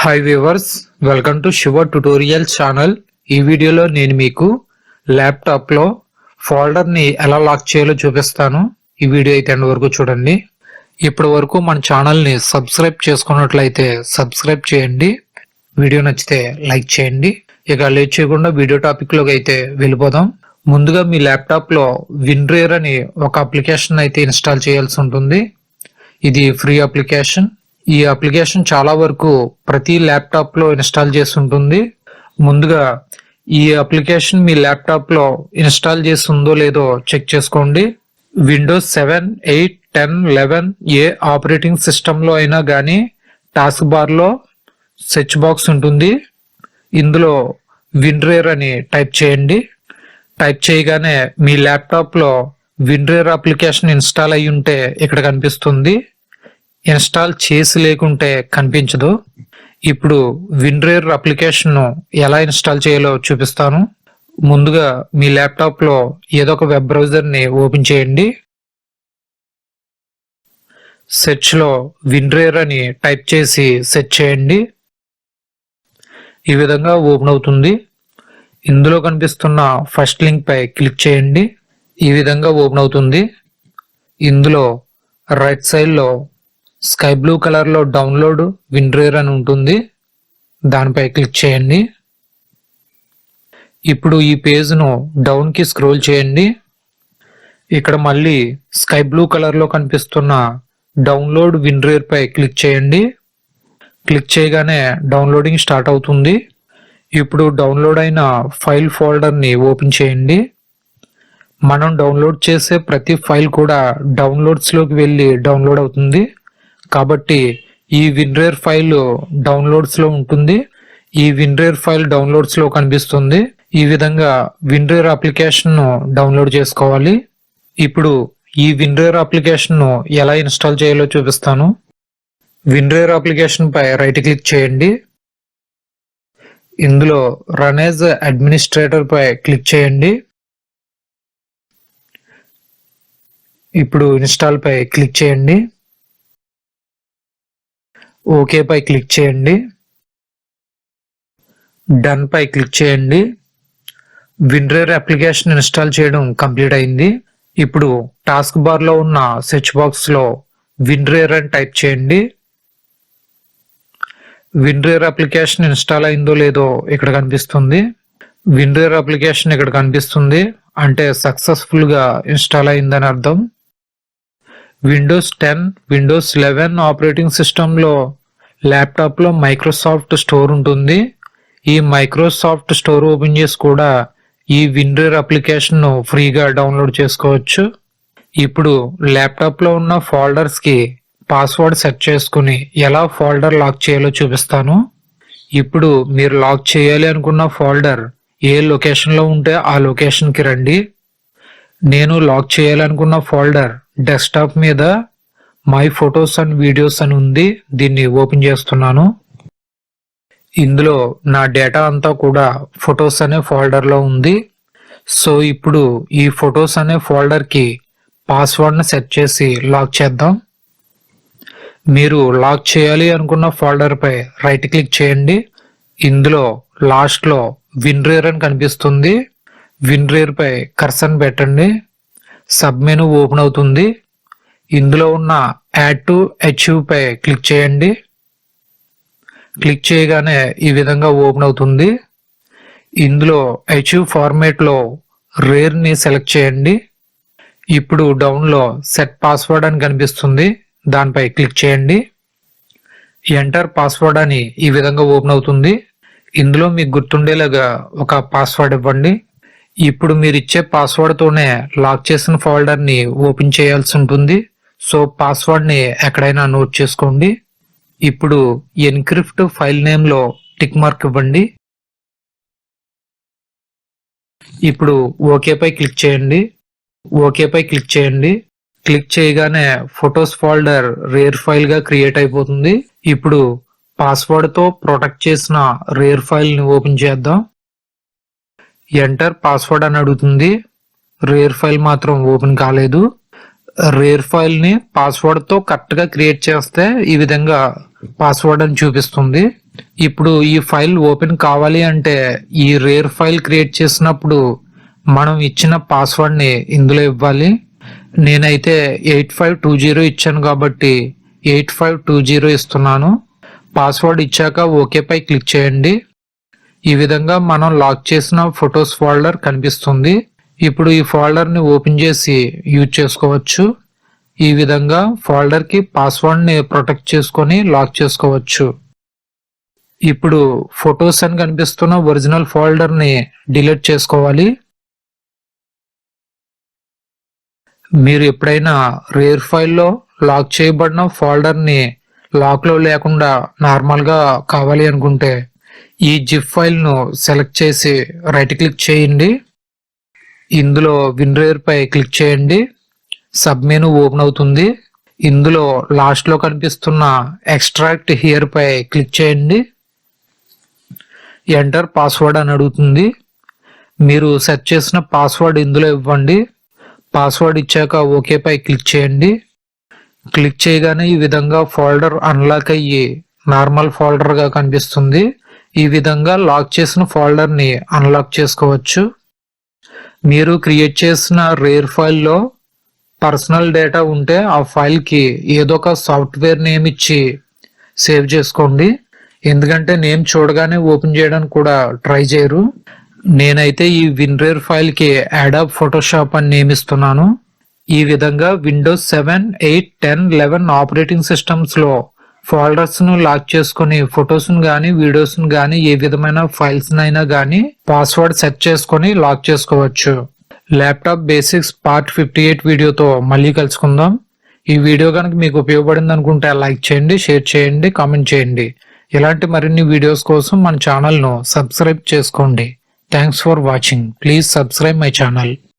Hi viewers, welcome to Shiva tutorial channel. ఈ వీడియోలో నేను మీకు ల్యాప్టాప్లో ఫోల్డర్ని ఎలా లాక్ చేయాలో చూపిస్తాను. ఈ వీడియో అయితే ఎండ్ వరకు చూడండి. ఇప్పటి వరకు మన ఛానల్ని సబ్స్క్రైబ్ చేసుకున్నట్లయితే సబ్స్క్రైబ్ చేయండి. వీడియో నచ్చితే లైక్ చేయండి. ఇక లేట్ చేయకుండా వీడియో టాపిక్లోకి అయితే వెళ్ళిపోదాం. ముందుగా మీ ల్యాప్టాప్లో విన్రేర్ అని ఒక అప్లికేషన్ అయితే ఇన్స్టాల్ చేయాల్సి ఉంటుంది. ఇది ఫ్రీ అప్లికేషన్. ఈ అప్లికేషన్ చాలా వరకు ప్రతి ల్యాప్టాప్ లో ఇన్స్టాల్ చేసి ఉంటుంది. ముందుగా ఈ అప్లికేషన్ మీ ల్యాప్టాప్ లో ఇన్స్టాల్ చేసి ఉందో లేదో చెక్ చేసుకోండి. విండోస్ 7, 8, 10, 11 ఏ ఆపరేటింగ్ సిస్టమ్ లో అయినా కానీ టాస్క్ బార్ లో సెర్చ్ బాక్స్ ఉంటుంది. ఇందులో విన్రేర్ అని టైప్ చేయండి. టైప్ చేయగానే మీ ల్యాప్టాప్ లో విన్రేర్ అప్లికేషన్ ఇన్స్టాల్ అయి ఉంటే ఇక్కడ కనిపిస్తుంది. ఇన్స్టాల్ చేసి లేకుంటే కనిపించదు. ఇప్పుడు విన్రేర్ అప్లికేషన్ ఎలా ఇన్స్టాల్ చేయాలో చూపిస్తాను. ముందుగా మీ ల్యాప్టాప్ లో ఏదో ఒక వెబ్ బ్రౌజర్ ని ఓపెన్ చేయండి. సెర్చ్ లో విన్రేర్ అని టైప్ చేసి సెర్చ్ చేయండి. ఈ విధంగా ఓపెన్ అవుతుంది. ఇందులో కనిపిస్తున్న ఫస్ట్ లింక్ పై క్లిక్ చేయండి. ఈ విధంగా ఓపెన్ అవుతుంది. ఇందులో రైట్ సైడ్ లో స్కై బ్లూ కలర్ లో డౌన్లోడ్ విన్రేర్ అని ఉంటుంది. దానిపై క్లిక్ చేయండి. ఇప్పుడు ఈ పేజ్ ను డౌన్ కి స్క్రోల్ చేయండి. ఇక్కడ మళ్ళీ స్కై బ్లూ కలర్ లో కనిపిస్తున్న డౌన్లోడ్ విన్రేర్ పై క్లిక్ చేయండి. క్లిక్ చేయగానే డౌన్లోడింగ్ స్టార్ట్ అవుతుంది. ఇప్పుడు డౌన్లోడ్ అయిన ఫైల్ ఫోల్డర్ ని ఓపెన్ చేయండి. మనం డౌన్లోడ్ చేసే ప్రతి ఫైల్ కూడా డౌన్లోడ్స్ లోకి వెళ్ళి డౌన్లోడ్ అవుతుంది. కాబట్టి ఈ విన్రేర్ ఫైల్ డౌన్లోడ్స్ లో ఉంటుంది. ఈ విన్రేర్ ఫైల్ డౌన్లోడ్స్ లో కనిపిస్తుంది. ఈ విధంగా విన్రేర్ అప్లికేషన్ ను డౌన్లోడ్ చేసుకోవాలి. ఇప్పుడు ఈ విన్రేర్ అప్లికేషన్ ను ఎలా ఇన్స్టాల్ చేయాలో చూపిస్తాను. విన్రేర్ అప్లికేషన్ పై రైట్ క్లిక్ చేయండి. ఇందులో రన్ యాజ్ అడ్మినిస్ట్రేటర్ పై క్లిక్ చేయండి. ఇప్పుడు ఇన్స్టాల్ పై క్లిక్ చేయండి. ఓకే పై క్లిక్ చేయండి. డన్ పై క్లిక్ చేయండి. విన్రేర్ అప్లికేషన్ ఇన్స్టాల్ చేయడం కంప్లీట్ అయింది. ఇప్పుడు టాస్క్ బార్ లో ఉన్న సెర్చ్ బాక్స్ లో విన్రేర్ అని టైప్ చేయండి. విన్రేర్ అప్లికేషన్ ఇన్స్టాల్ అయిందో లేదో ఇక్కడ కనిపిస్తుంది. విన్రేర్ అప్లికేషన్ ఇక్కడ కనిపిస్తుంది అంటే సక్సెస్ఫుల్ గా ఇన్స్టాల్ అయిందని అర్థం. విండోస్ 10, విండోస్ 11 ఆపరేటింగ్ సిస్టంలో ల్యాప్టాప్లో మైక్రోసాఫ్ట్ స్టోర్ ఉంటుంది. ఈ మైక్రోసాఫ్ట్ స్టోర్ ఓపెన్ చేసి కూడా ఈ విన్రేర్ అప్లికేషన్ ఫ్రీగా డౌన్లోడ్ చేసుకోవచ్చు. ఇప్పుడు ల్యాప్టాప్లో ఉన్న ఫోల్డర్స్కి పాస్వర్డ్ సెట్ చేసుకుని ఎలా ఫోల్డర్ లాక్ చేయాలో చూపిస్తాను. ఇప్పుడు మీరు లాక్ చేయాలి అనుకున్న ఫోల్డర్ ఏ లొకేషన్లో ఉంటే ఆ లొకేషన్కి రండి. నేను లాక్ చేయాలనుకున్న ఫోల్డర్ డెస్క్టాప్ మీద మై ఫొటోస్ అండ్ వీడియోస్ అని ఉంది. దీన్ని ఓపెన్ చేస్తున్నాను. ఇందులో నా డేటా అంతా కూడా ఫొటోస్ అనే ఫోల్డర్ లో ఉంది. సో ఇప్పుడు ఈ ఫొటోస్ అనే ఫోల్డర్ కి పాస్వర్డ్ ని సెట్ చేసి లాక్ చేద్దాం. మీరు లాక్ చేయాలి అనుకున్న ఫోల్డర్ పై రైట్ క్లిక్ చేయండి. ఇందులో లాస్ట్ లో విన్రేర్ అని కనిపిస్తుంది. విన్రేర్ పై కర్సర్ పెట్టండి. సబ్ మెనూ ఓపెన్ అవుతుంది. ఇందులో ఉన్న యాడ్ టు అచీవ్ పై క్లిక్ చేయండి. క్లిక్ చేయగానే ఈ విధంగా ఓపెన్ అవుతుంది. ఇందులో అచీవ్ ఫార్మేట్ లో రేర్ ని సెలెక్ట్ చేయండి. ఇప్పుడు డౌన్ లో సెట్ పాస్వర్డ్ అని కనిపిస్తుంది. దానిపై క్లిక్ చేయండి. ఎంటర్ పాస్వర్డ్ అని ఈ విధంగా ఓపెన్ అవుతుంది. ఇందులో మీకు గుర్తుండేలాగా ఒక పాస్వర్డ్ ఇవ్వండి. ఇప్పుడు మీరు ఇచ్చే పాస్వర్డ్ తోనే లాక్ చేసిన ఫోల్డర్ ని ఓపెన్ చేయాల్సి ఉంటుంది. సో పాస్వర్డ్ ని ఎక్కడైనా నోట్ చేసుకోండి. ఇప్పుడు ఎన్క్రిప్ట్ ఫైల్ నేమ్ లో టిక్ మార్క్ ఇవ్వండి. ఇప్పుడు ఓకే పై క్లిక్ చేయండి. ఓకే పై క్లిక్ చేయండి. క్లిక్ చేయగానే ఫొటోస్ ఫోల్డర్ రేర్ ఫైల్ గా క్రియేట్ అయిపోతుంది. ఇప్పుడు పాస్వర్డ్ తో ప్రొటెక్ట్ చేసిన రేర్ ఫైల్ ని ఓపెన్ చేద్దాం. ఎంటర్ పాస్వర్డ్ అని అడుగుతుంది. రేర్ ఫైల్ మాత్రం ఓపెన్ కాలేదు. రేర్ ఫైల్ ని పాస్వర్డ్ తో కరెక్ట్ గా క్రియేట్ చేస్తే ఈ విధంగా పాస్వర్డ్ అని చూపిస్తుంది. ఇప్పుడు ఈ ఫైల్ ఓపెన్ కావాలి అంటే ఈ రేర్ ఫైల్ క్రియేట్ చేసినప్పుడు మనం ఇచ్చిన పాస్వర్డ్ ని ఇందులో ఇవ్వాలి. నేనైతే 8520 ఇచ్చాను కాబట్టి 8520 ఇస్తున్నాను. పాస్వర్డ్ ఇచ్చాక ఓకే పై క్లిక్ చేయండి. ఈ విధంగా మనం లాక్ చేసిన ఫొటోస్ ఫోల్డర్ కనిపిస్తుంది. ఇప్పుడు ఈ ఫోల్డర్ ని ఓపెన్ చేసి యూజ్ చేసుకోవచ్చు. ఈ విధంగా ఫోల్డర్ కి పాస్వర్డ్ ని ప్రొటెక్ట్ చేసుకొని లాక్ చేసుకోవచ్చు. ఇప్పుడు ఫొటోస్ అని కనిపిస్తున్న ఒరిజినల్ ఫోల్డర్ ని డిలీట్ చేసుకోవాలి. మీరు ఎప్పుడైనా రేర్ ఫైల్లో లాక్ చేయబడిన ఫోల్డర్ ని లాక్ లో లేకుండా నార్మల్ గా కావాలి అనుకుంటే ఈ జిప్ ఫైల్ ను సెలెక్ట్ చేసి రైట్ క్లిక్ చేయండి. ఇందులో విన్రేర్ పై క్లిక్ చేయండి. సబ్ మెనూ ఓపెన్ అవుతుంది. ఇందులో లాస్ట్ లో కనిపిస్తున్న ఎక్స్ట్రాక్ట్ హియర్ పై క్లిక్ చేయండి. ఎంటర్ పాస్వర్డ్ అని అడుగుతుంది. మీరు సెట్ చేసిన పాస్వర్డ్ ఇందులో ఇవ్వండి. పాస్వర్డ్ ఇచ్చాక ఓకే పై క్లిక్ చేయండి. క్లిక్ చేయగానే ఈ విధంగా ఫోల్డర్ అన్లాక్ అయ్యి నార్మల్ ఫోల్డర్ గా కనిపిస్తుంది. ఈ విధంగా లాక్ చేసిన ఫోల్డర్ ని అన్లాక్ చేసుకోవచ్చు. మీరు క్రియేట్ చేసిన రేర్ ఫైల్లో పర్సనల్ డేటా ఉంటే ఆ ఫైల్ కి ఏదో ఒక సాఫ్ట్వేర్ నేమ్ ఇచ్చి సేవ్ చేసుకోండి. ఎందుకంటే నేమ్ చూడగానే ఓపెన్ చేయడానికి కూడా ట్రై చేయరు. నేనైతే ఈ విన్రేర్ ఫైల్ కి యాడాబ్ ఫోటోషాప్ అని నేమ్ ఇస్తున్నాను. ఈ విధంగా విండోస్ 7, 8, 10, 11 ఆపరేటింగ్ సిస్టమ్స్ లో ఫోల్డర్స్ ను లాక్ చేసుకుని ఫొటోస్ ను గానీ వీడియోస్ ను గానీ ఏ విధమైన ఫైల్స్ నైనా గానీ పాస్వర్డ్ సెట్ చేసుకుని లాక్ చేసుకోవచ్చు. ల్యాప్టాప్ బేసిక్స్ పార్ట్ 58 వీడియోతో మళ్ళీ కలుసుకుందాం. ఈ వీడియో కనుక మీకు ఉపయోగపడింది అనుకుంటే లైక్ చేయండి, షేర్ చేయండి, కామెంట్ చేయండి. ఇలాంటి మరిన్ని వీడియోస్ కోసం మన ఛానల్ ను సబ్స్క్రైబ్ చేసుకోండి. Thanks for watching. Please subscribe my channel.